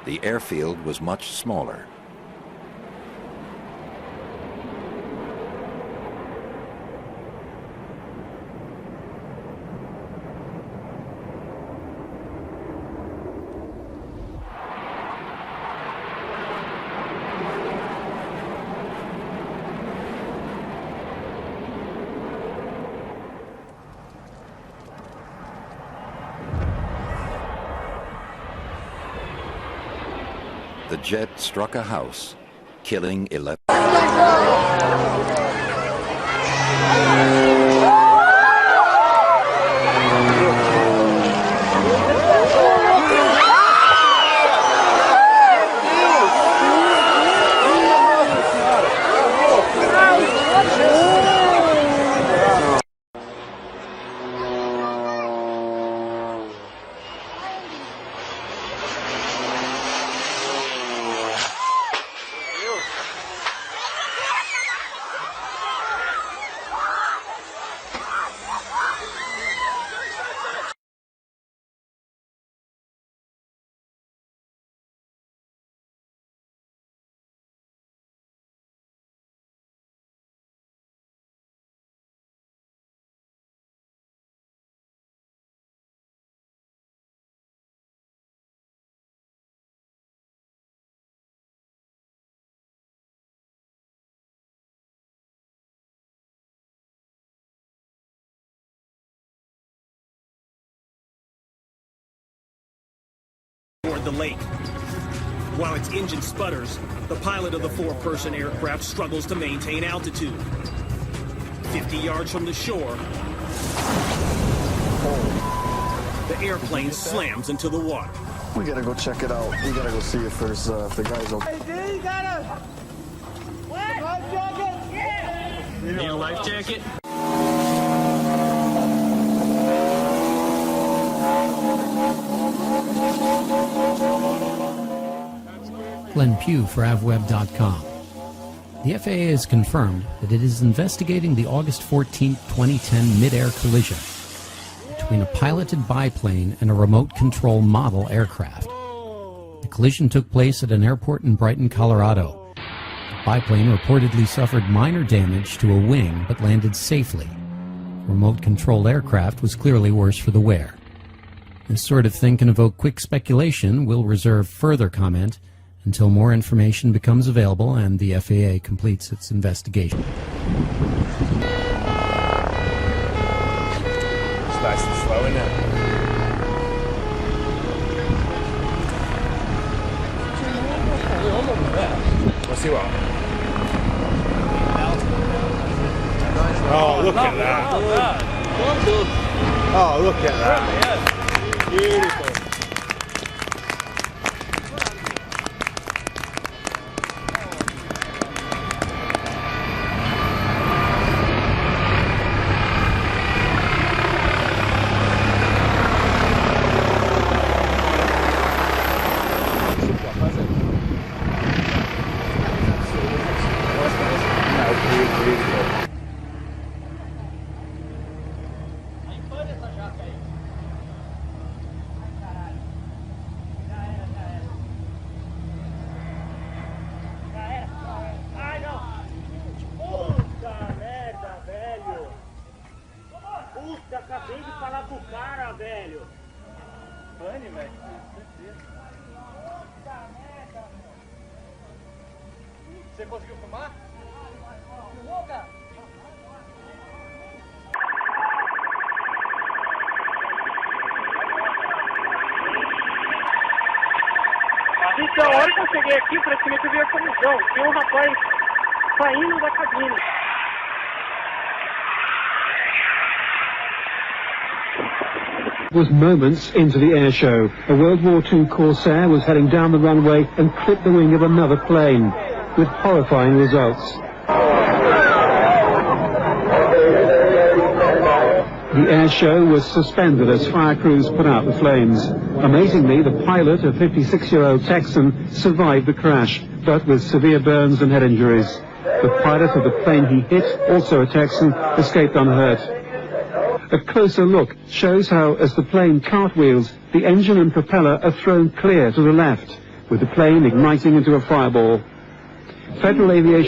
The airfield was much smaller. The jet struck a house, killing 11. Toward the lake. While its engine sputters, the pilot of the four-person aircraft struggles to maintain altitude. 50 yards from the shore, the airplane slams into the water. We gotta go check it out. We gotta go see if there's if the guy's okay. Hey, D, you got a life jacket? Yeah. You need a life jacket? Glenn Pugh for avweb.com. The FAA has confirmed that it is investigating the August 14, 2010 mid-air collision between a piloted biplane and a remote control model aircraft. The collision took place at an airport in Brighton, Colorado. The biplane reportedly suffered minor damage to a wing but landed safely. The remote-controlled aircraft was clearly worse for the wear. This sort of thing can evoke quick speculation. We'll reserve further comment until more information becomes available and the FAA completes its investigation. It's nice and slow, isn't it? Let's see what. Oh, look at that. Oh, look at that. Beautiful. Acabei de falar pro cara, velho. Pane, velho. Você conseguiu filmar? Filmou, cara? Então, a hora que eu cheguei aqui, praticamente eu vi a colisão. Tem um rapaz saindo da cabine. Was moments into the air show. A World War II Corsair was heading down the runway and clipped the wing of another plane, with horrifying results. The air show was suspended as fire crews put out the flames. Amazingly, the pilot, a 56-year-old Texan, survived the crash, but with severe burns and head injuries. The pilot of the plane he hit, also a Texan, escaped unhurt. A closer look shows how, as the plane cartwheels, the engine and propeller are thrown clear to the left. with the plane igniting into a fireball. Federal Aviation